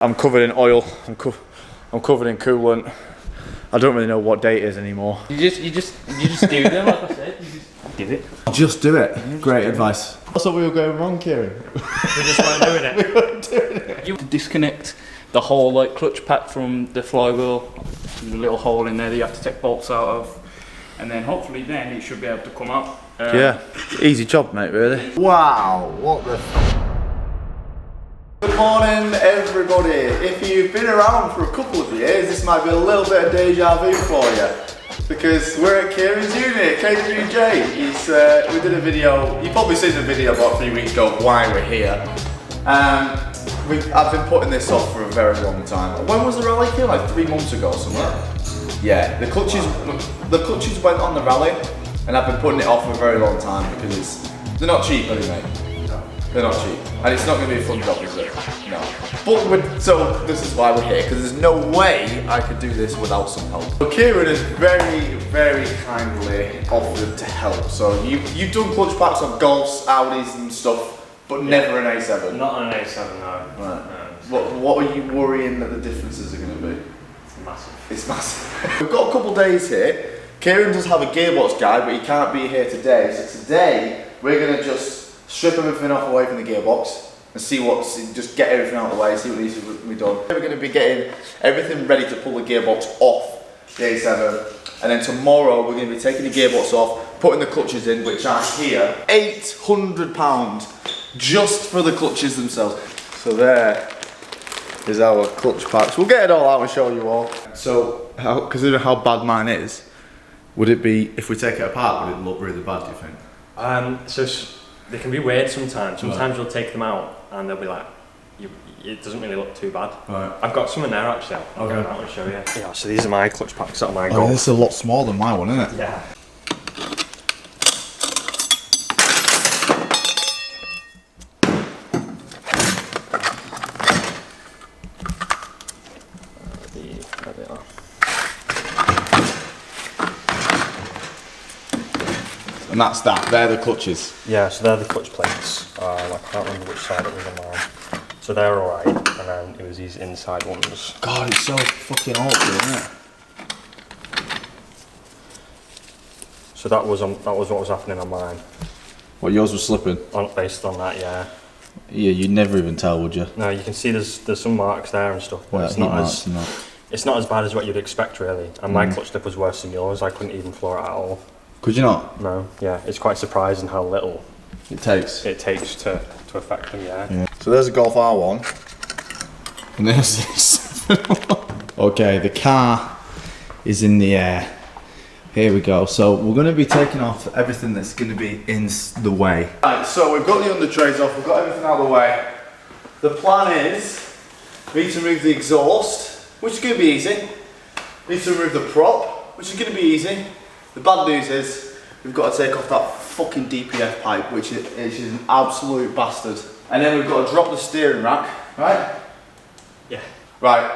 I'm covered in oil. I'm covered in coolant. I don't really know what day it is anymore. You just do them, like I said. You just do it. Just do it. Great advice. That's what we were going wrong, Kieran. We just weren't doing it. We weren't doing it. You disconnect the whole like clutch pack from the flywheel. There's a little hole in there that you have to take bolts out of, and then hopefully then it should be able to come out. Yeah, easy job, mate. Really. Wow. What the. Good morning, everybody. If you've been around for a couple of years, this might be a little bit of deja vu for you, because we're at Kieran's unit, K3J. We did a video. You've probably seen the video about 3 weeks ago of why we're here. I've been putting this off for a very long time. When was the rally, Kieran? Like 3 months ago, somewhere. Yeah, the clutches went on the rally, and I've been putting it off for a very long time because they're not cheap, are they, mate? They're not cheap, and it's not going to be a fun job, is it? No. But so this is why we're here, because there's no way I could do this without some help. So Kieran has very, very kindly offered to help. So you've done clutch packs on Golfs, Audis, and stuff, but never an A7. Not an A7, no. Right. No. What are you worrying that the differences are going to be? It's massive. It's massive. We've got a couple days here. Kieran does have a gearbox guy, but he can't be here today. So today we're going to just strip everything off away from the gearbox and just get everything out of the way, see what needs to be done. We're going to be getting everything ready to pull the gearbox off the A7, and then tomorrow we're going to be taking the gearbox off, putting the clutches in, which are here. £800 just for the clutches themselves. So there is our clutch packs. We'll get it all out and show you all. So, considering how bad mine is, would it be, if we take it apart, would it look really bad, do you think? They can be weird sometimes. Sometimes you'll take them out and they'll be like, it doesn't really look too bad. Right. I've got some in there actually. I'll get them out and show you. Yeah, so these are my clutch packs that are my Golf. This is a lot smaller than my one, isn't it? Yeah. There they are. And that's that, they're the clutches. Yeah, so they're the clutch plates. I can't remember which side it was on mine. So they're alright, and then it was these inside ones. God, it's so fucking awkward, isn't it? So that was what was happening on mine. What, yours was slipping? Based on that, yeah. Yeah, you'd never even tell, would you? No, you can see there's some marks there and stuff, but Yeah, it's not as bad as what you'd expect really. And my clutch slip was worse than yours. I couldn't even floor it at all. Could you not? No, yeah, it's quite surprising how little it takes to affect them, yeah. So there's a Golf R1, and there's this. Okay, the car is in the air. Here we go. So we're going to be taking off everything that's going to be in the way. Right, so we've got the under trays off, we've got everything out of the way. The plan is me to remove the exhaust, which is going to be easy. Me to remove the prop, which is going to be easy. The bad news is we've got to take off that fucking DPF pipe, which is an absolute bastard. And then we've got to drop the steering rack, right? Yeah. Right,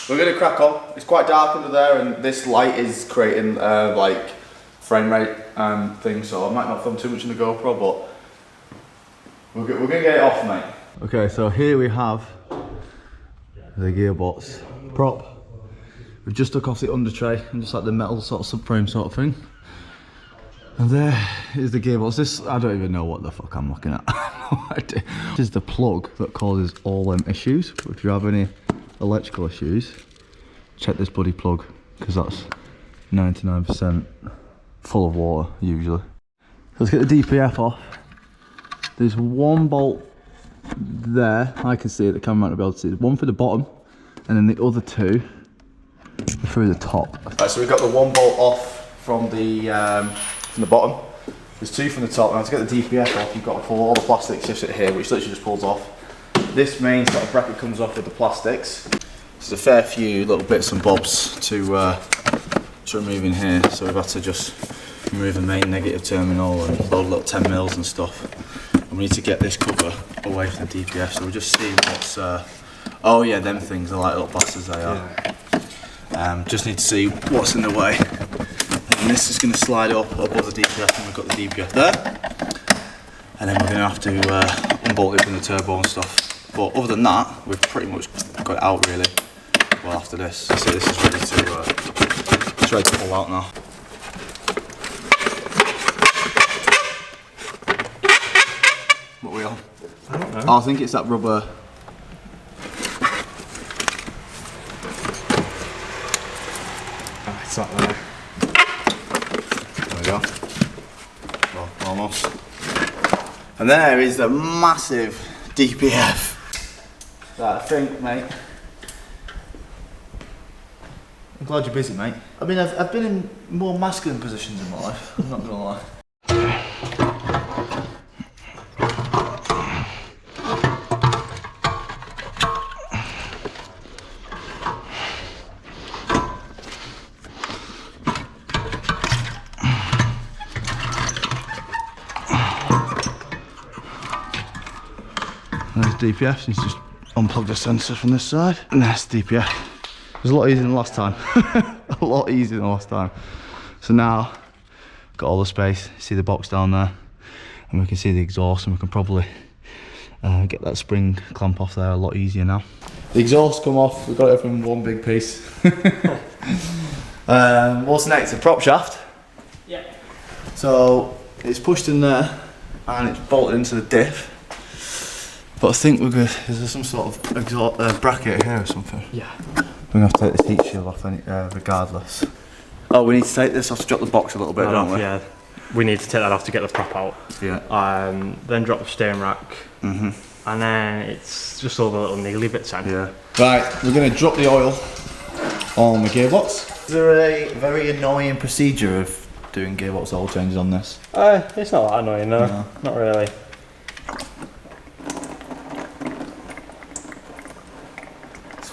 we're going to crack on. It's quite dark under there, and this light is creating like frame rate and things, so I might not film too much in the GoPro, but we're going to get it off, mate. Okay, so here we have the gearbox prop. We've just took off the under tray and just like the metal sort of subframe sort of thing. And there is the gearbox. This, I don't even know what the fuck I'm looking at. No idea. This is the plug that causes all them issues. If you have any electrical issues, check this bloody plug, because that's 99% full of water usually. Let's get the DPF off. There's one bolt there, I can see it, the camera might not be able to see. There's one for the bottom, and then the other two through the top. Right, so we've got the one bolt off from the bottom. There's two from the top. Now to get the DPF off, you've got to pull all the plastics just at here, which literally just pulls off. This main sort of bracket comes off with the plastics. There's a fair few little bits and bobs to remove in here, so we've had to just remove the main negative terminal and load little 10 mils and stuff. And we need to get this cover away from the DPF, so we'll just see what's. Oh yeah, them things are like little bastards, they are. Yeah. Just need to see what's in the way. And this is going to slide up above the DPF, and we've got the DPF there. And then we're going to have to unbolt it from the turbo and stuff. But other than that, we've pretty much got it out really. Well, after this, so this is ready to, it's ready to pull out now. What are we on? I don't know. Oh, I think it's that rubber. Oh, it's not there. There we go. Well, almost. And there is the massive DPF. That I think, mate. I'm glad you're busy, mate. I mean, I've been in more masculine positions in my life, I'm not gonna lie. There's DPF, so you just unplug the sensor from this side, and there's DPF. It was a lot easier than last time. A lot easier than last time. So now, got all the space, see the box down there, and we can see the exhaust, and we can probably get that spring clamp off there a lot easier now. The exhaust come off, we've got it from one big piece. What's next? The prop shaft? Yeah. So, it's pushed in there, and it's bolted into the diff. But I think we're good. Is there some sort of exhaust bracket here or something? Yeah. We're gonna have to take this heat shield off regardless. Oh, we need to take this off to drop the box a little bit, don't we? Yeah. We need to take that off to get the prop out. Yeah. Then drop the steering rack. Mhm. And then it's just all the little niggly bits in. Yeah. Right, we're gonna drop the oil on the gearbox. Is there a very annoying procedure of doing gearbox oil changes on this? It's not that annoying, no. Not really.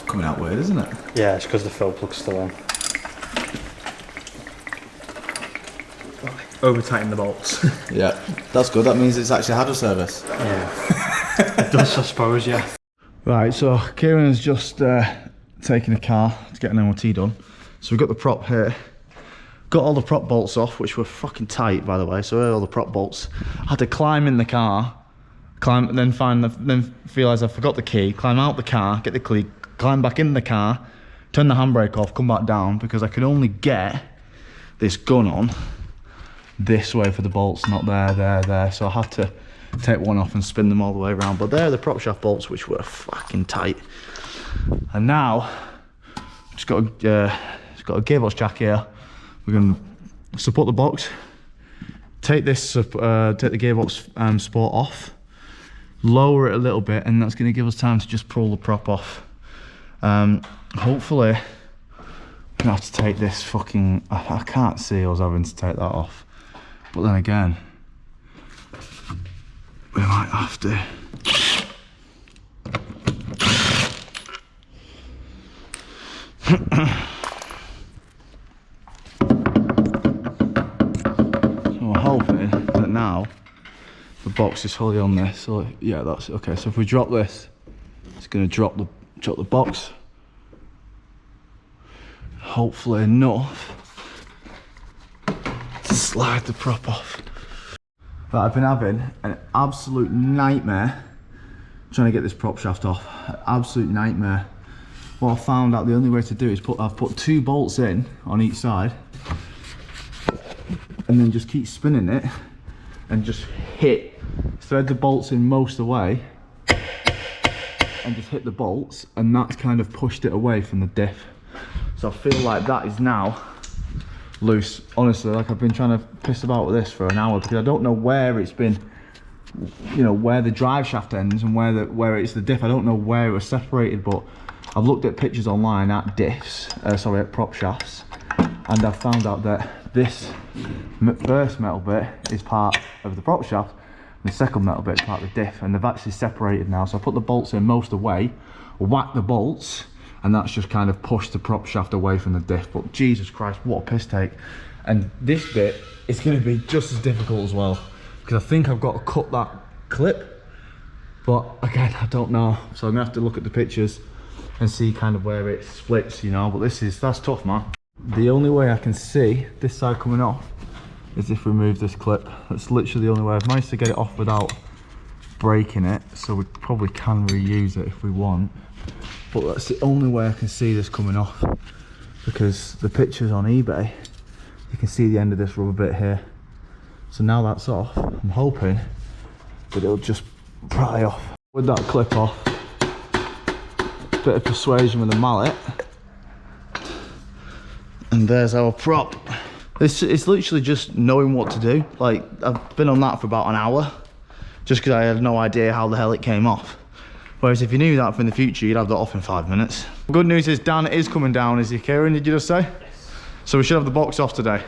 Coming out weird, isn't it? Yeah, it's because the fill plug's still on. Over tighten the bolts. Yeah, that's good. That means it's actually had a service. Yeah. It does, I suppose, yeah. Right, so Kieran has just taken a car to get an MOT done. So we've got the prop here. Got all the prop bolts off, which were fucking tight, by the way. So here are all the prop bolts. I had to climb in the car, then realise I forgot the key, climb out the car, get the key, climb back in the car, turn the handbrake off, come back down, because I could only get this gun on this way for the bolts, not there. So I had to take one off and spin them all the way around. But there are the prop shaft bolts, which were fucking tight. And now, just got a gearbox jack here. We're going to support the box, take the gearbox support off, lower it a little bit, and that's going to give us time to just pull the prop off. Hopefully, I'm gonna have to take this fucking. I can't see us having to take that off, but then again, we might have to. So we're hoping that now the box is fully on this. So yeah, that's okay. So if we drop this, it's gonna drop the box. Hopefully enough to slide the prop off. But I've been having an absolute nightmare trying to get this prop shaft off. An absolute nightmare. What I found out the only way to do is I've put 2 bolts in on each side and then just keep spinning it and just thread the bolts in most of the way and just hit the bolts, and that's kind of pushed it away from the diff. So I feel like that is now loose. Honestly, like I've been trying to piss about with this for an hour because I don't know where it's been, you know, where the drive shaft ends and where it's the diff. I don't know where it was separated, but I've looked at pictures online at diffs, at prop shafts, and I've found out that this first metal bit is part of the prop shaft, and the second metal bit is part of the diff, and they've actually separated now. So I put the bolts in most of the way, whack the bolts, and that's just kind of pushed the prop shaft away from the diff. But Jesus Christ, what a piss take. And this bit is going to be just as difficult as well, because I think I've got to cut that clip, but again, I don't know. So I'm going to have to look at the pictures and see kind of where it splits, you know. But that's tough, man. The only way I can see this side coming off is if we remove this clip. That's literally the only way. I've managed to get it off without breaking it, so we probably can reuse it if we want. But that's the only way I can see this coming off, because the pictures on eBay, you can see the end of this rubber bit here. So now that's off, I'm hoping that it'll just pry off. With that clip off, bit of persuasion with a mallet, and there's our prop. It's literally just knowing what to do. Like, I've been on that for about an hour, just because I had no idea how the hell it came off. Whereas if you knew that from the future, you'd have that off in 5 minutes. Good news is Dan is coming down, is he, Kieran? Did you just say? Yes. So we should have the box off today.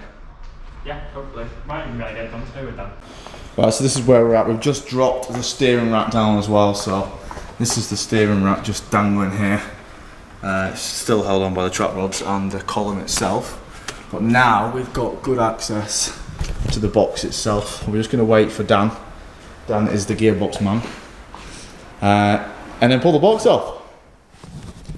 Yeah, hopefully. Might even be able to get it done today with Dan. Right, so this is where we're at. We've just dropped the steering rack down as well, so this is the steering rack just dangling here. It's still held on by the trap rods and the column itself. But now we've got good access to the box itself. We're just going to wait for Dan. Dan is the gearbox man. And then pull the box off.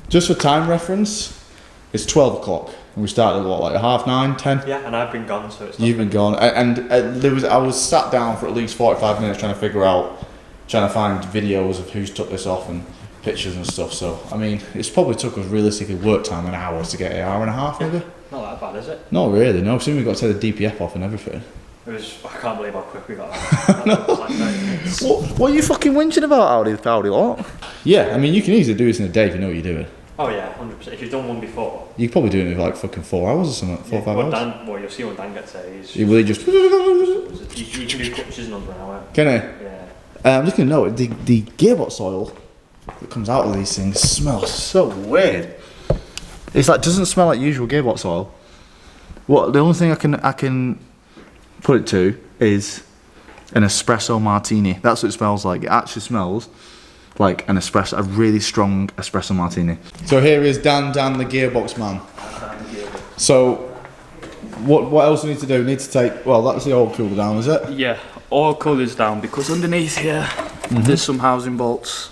Just for time reference, it's 12 o'clock. And we started at what, like 9:30, 10? Yeah, and I've been gone, so it's not. You've been gone. And I was sat down for at least 45 minutes trying to find videos of who's took this off and pictures and stuff. So, I mean, it's probably took us realistically work time an hour to get it, hour and a half maybe? Not that bad, is it? Not really, no. Soon we got to take the DPF off and everything. I can't believe how quick we got that. No. That was like 30 minutes. What are you fucking whinging about, Audi lot? Yeah, I mean, you can easily do this in a day if you know what you're doing. Oh yeah, 100%. If you've done one before. You could probably do it in like fucking 4 hours or something, 4 or 5 hours. Well, you'll see when Dan gets there. You really just... You can do clutches in under an hour. Can I? Yeah. I'm just going to note, the gearbox oil that comes out of these things smells so weird. It's like, doesn't smell like usual gearbox oil. What, the only thing I can put it to is an espresso martini. That's what it smells like. It actually smells like an espresso, a really strong espresso martini. So here is Dan the gearbox man. So what else do we need to do? We need to take, well, that's the oil cooler down, is it? Yeah, all colours down, because underneath here there's some housing bolts.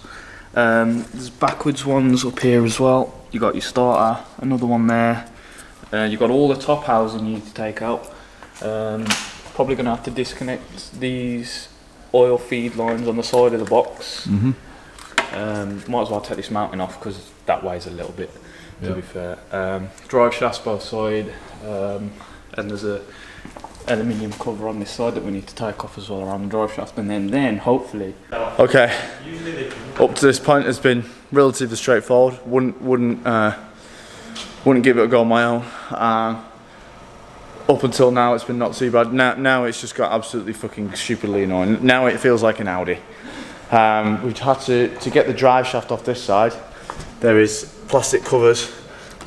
There's backwards ones up here as well. You got your starter, another one there. You got all the top housing you need to take out. Probably going to have to disconnect these oil feed lines on the side of the box. Might as well take this mounting off because that weighs a little bit, to be fair. Drive shafts both sides, and there's a aluminium cover on this side that we need to take off as well around the drive shaft, and then hopefully. Okay. Up to this point has been relatively straightforward. Wouldn't give it a go on my own. Up until now, it's been not too bad. Now it's just got absolutely fucking stupidly annoying. Now it feels like an Audi. We've had to get the drive shaft off this side. There is plastic covers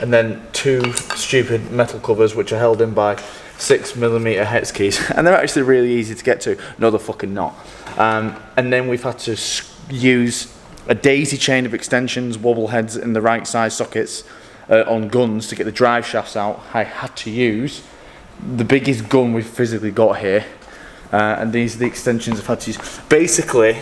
and then 2 stupid metal covers which are held in by 6mm hex keys, and they're actually really easy to get to. No, they're fucking not. And then we've had to use a daisy chain of extensions, wobble heads in the right side sockets on guns to get the drive shafts out. I had to use the biggest gun we've physically got here, and these are the extensions I've had to use. Basically,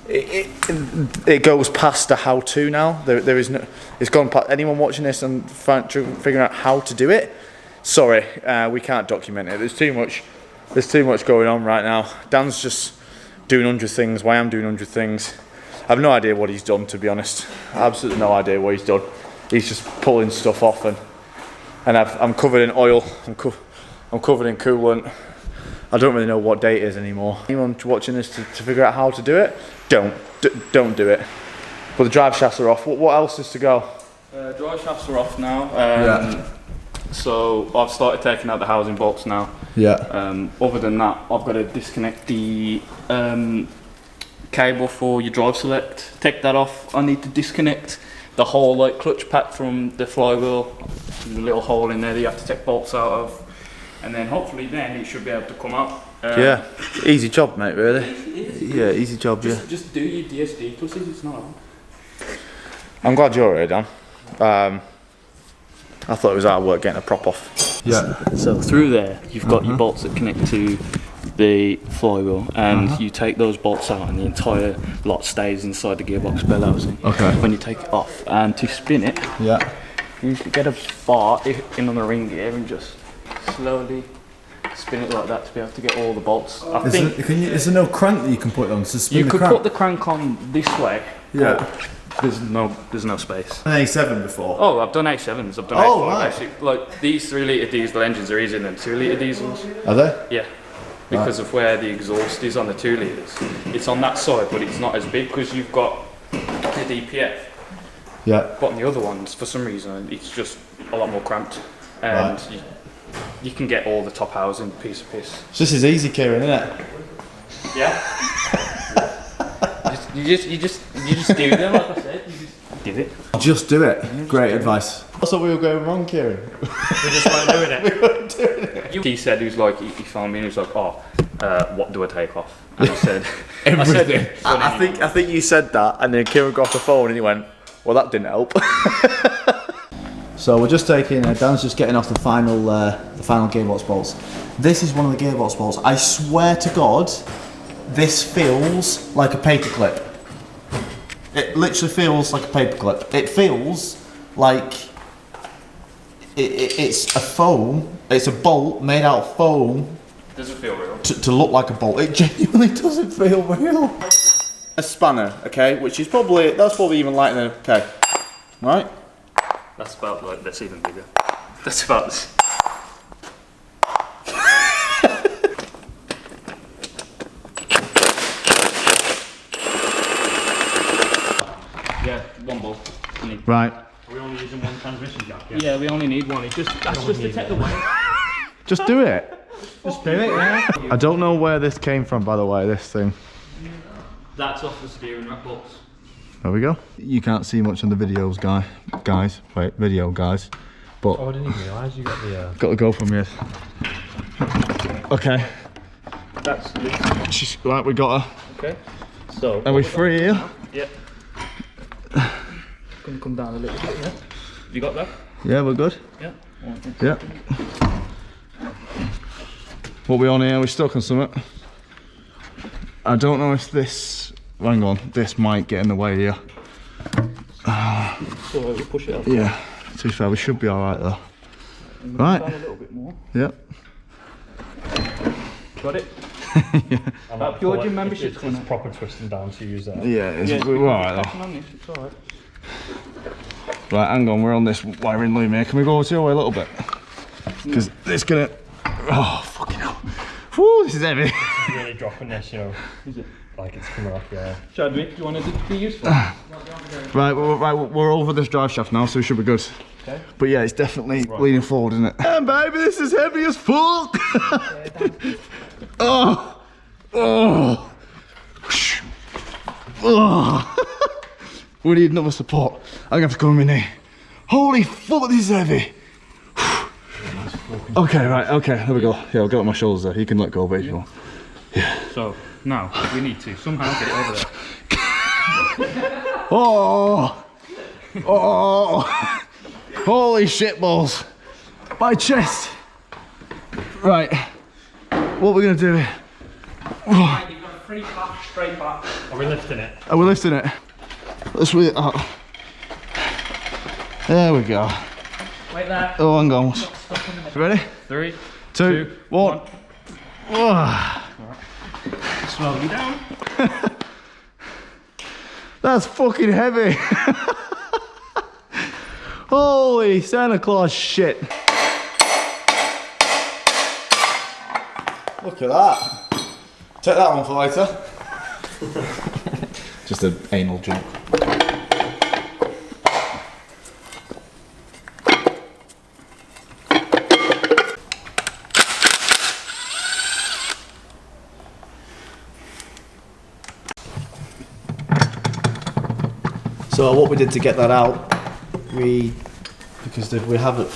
it goes past the how-to now. There is no. It's gone past anyone watching this and figuring out how to do it. Sorry, we can't document it. There's too much going on right now. Dan's just doing 100 things while I'm doing 100 things. I have no idea what he's done, to be honest. Absolutely no idea what he's done. He's just pulling stuff off, and I'm covered in oil. I'm covered in coolant. I don't really know what day it is anymore. Anyone watching this to figure out how to do it, don't do it. But the drive shafts are off. What else is to go? Drive shafts are off now. So I've started taking out the housing bolts now. Yeah. Other than that, I've got to disconnect the cable for your drive select. Take that off. I need to disconnect the whole clutch pack from the flywheel. There's a little hole in there that you have to take bolts out of. And then hopefully then it should be able to come out. Yeah, easy job, mate, really. Yeah, easy job, just do your DSD pluses, it's not hard. I'm glad you're here, Dan. I thought it was hard work getting a prop off. Yeah. So through there, you've got your bolts that connect to the flywheel, and you take those bolts out and the entire lot stays inside the gearbox bell housing. Okay. When you take it off, and to spin it, you get a bar in on the ring gear and just slowly spin it like that to be able to get all the bolts. Is there no crank that you can put on to spin you the could crank? put the crank on this way. Yeah. There's no space. An A7 before. Oh, I've done A7s. I've done A5. Right. Actually, like these 3-litre diesel engines are easier than 2-litre diesels. Are they? Yeah. Because of where the exhaust is on the 2 litres. It's on that side, but it's not as big because you've got the DPF. Yeah. But on the other ones, for some reason, it's just a lot more cramped, and you can get all the top housing piece of piss. So this is easy, Kieran, isn't it? Yeah. you just do them, like I said. You just do it. Just do it. Great advice. That's what we were going wrong, Kieran. We just weren't doing it. We weren't doing it. He said, he was like, he found me and he was like, oh, what do I take off? And I said, Everything. I think you said that, and then Kieran got off the phone and he went, well, that didn't help. So we're just taking, Dan's just getting off the final gearbox bolts. This is one of the gearbox bolts. I swear to God, this feels like a paperclip. It literally feels like a paperclip. It feels like it's a foam. It's a bolt made out of foam. Does it feel real? To look like a bolt. It genuinely doesn't feel real. A spanner, okay, which is that's probably even lighter than okay, right? That's about like this, even bigger. That's about this. Yeah, one bolt. Right. Are we only using one transmission jack? Yeah, we only need one. That's just to take the weight. Just do it. Just do it, yeah. I don't know where this came from, by the way, this thing. That's off the steering rack bolts. There we go. You can't see much on the videos, guys. But Oh, I didn't even realise you got the... got to go from here. Okay. That's this. She's, right, we got her. Okay. So. Are we free here? Yeah. Gonna come down a little bit, yeah? You got that? Yeah, we're good. Yeah. Yeah. What we on here? We're stuck on something. I don't know if this. Hang on, this might get in the way here. So we push it up. Yeah. To be fair, we should be all right though. Right. Down a little bit more. Yep. Got it. Yeah. That pure gym membership's It's proper twisting down to use that. Yeah. We're all right though. It's alright. Right, hang on. We're on this wiring loom here. Can we go over to your way a little bit? Because it's gonna. Oh fucking hell. Whew, this is heavy. It's really dropping this, you know. Is it? Like it's coming off, yeah. Chadwick, do you want it to be useful? Right, we're over this drive shaft now, so we should be good. Okay. But yeah, it's definitely leaning forward, isn't it? And baby, this is heavy as fuck. Oh, oh, oh. We need another support. I'm gonna have to go on my knee. Holy fuck, this is heavy. Okay, right, okay, there we go. Yeah, I'll get on my shoulders there. You can let go of it if you want. Yeah. So, now, we need to somehow get it over there. Oh! Oh! Holy shit balls! My chest! Right. What are we gonna do here? Right, you've got a free back, straight back. Are we lifting it? Are we lifting it? Let's read it out. There we go. Wait there. Oh, hang on. Ready? 3, 2, 1. Oh. Slowly down. That's fucking heavy. Holy Santa Claus shit. Look at that. Take that one for later. Just an anal joke. So what we did to get that out, because we have it.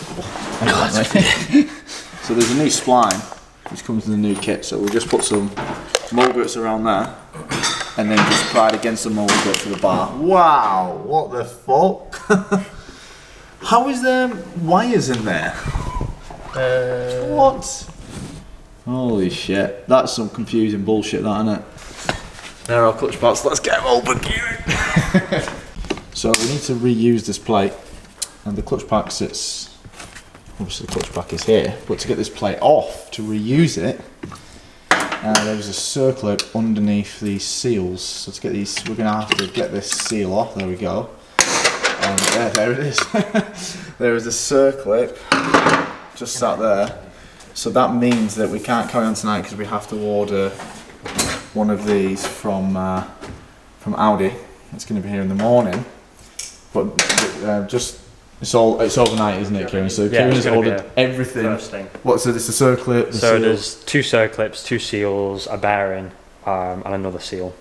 So there's a new spline which comes in the new kit. So we just put some mold grips around there, and then just pried against the mold grip for the bar. Wow, what the fuck? How is there wires in there? What? Holy shit, that's some confusing bullshit, that, isn't it? There are our clutch parts. Let's get them open, Kieran. So we need to reuse this plate, and the clutch pack sits obviously the clutch back is here, but to get this plate off, to reuse it, there's a circlip underneath these seals. So to get these, we're going to have to get this seal off. There we go. And there it is. There is a circlip just sat there. So that means that we can't carry on tonight because we have to order one of these from Audi. It's going to be here in the morning. But it's overnight, isn't it, Kieran? So Kieran has ordered everything. So it's a circlip. So there's 2 circlips, 2 seals, a bearing, and another seal.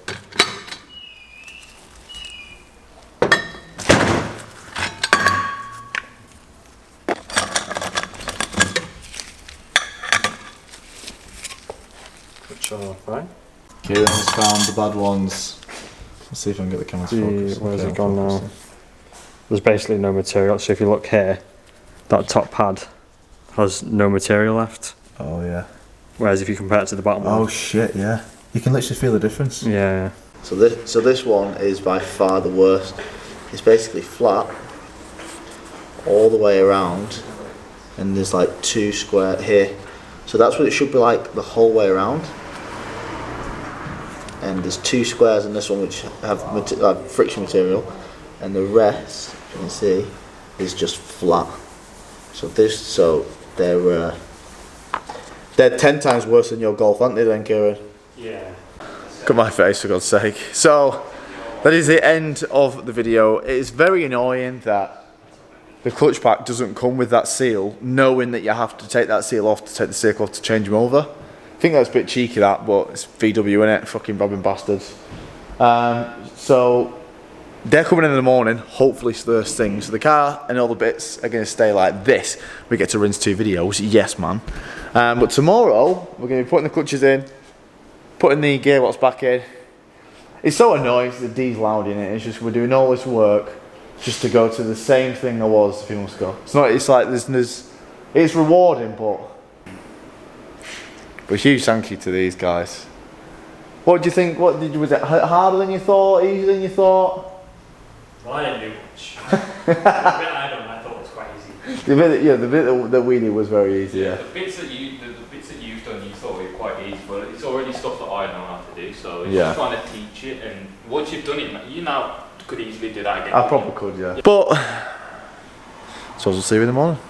Right. Kieran has found the bad ones. Let's see if I can get the camera to focus. Where's it gone now? There's basically no material, so if you look here, that top pad has no material left. Oh yeah. Whereas if you compare it to the bottom one. Oh shit, yeah. You can literally feel the difference. Yeah. So this one is by far the worst. It's basically flat all the way around, and there's like 2 square here. So that's what it should be like the whole way around. And there's 2 squares in this one which have friction material, and the rest, you can see, is just flat. So they're 10 times worse than your Golf, aren't they then, Kieran? Yeah. Look at my face, for God's sake. So that is the end of the video. It is very annoying that the clutch pack doesn't come with that seal, knowing that you have to take that seal off to take the circle off to change them over. I think that's a bit cheeky, that, but it's VW, innit? Fucking robbing bastards. So they're coming in the morning, hopefully first thing. So the car and all the bits are going to stay like this. We get to rinse 2 videos, yes man. But tomorrow, we're going to be putting the clutches in, putting the gearbox back in. It's so annoying, it's the diesel Audi in it. It's just, we're doing all this work just to go to the same thing I was a few months ago. It's like, it's rewarding, but a huge thank you to these guys. What do you think? Was it harder than you thought? Easier than you thought? Well, I didn't do much. The bit I done, I thought was quite easy. The bit that we did was very easy. Yeah. The bits that you've done, you thought were quite easy, but it's already stuff that I know how to do. So it's just trying to teach it, and once you've done it, you now could easily do that again. I probably could, yeah. But so we'll see you in the morning.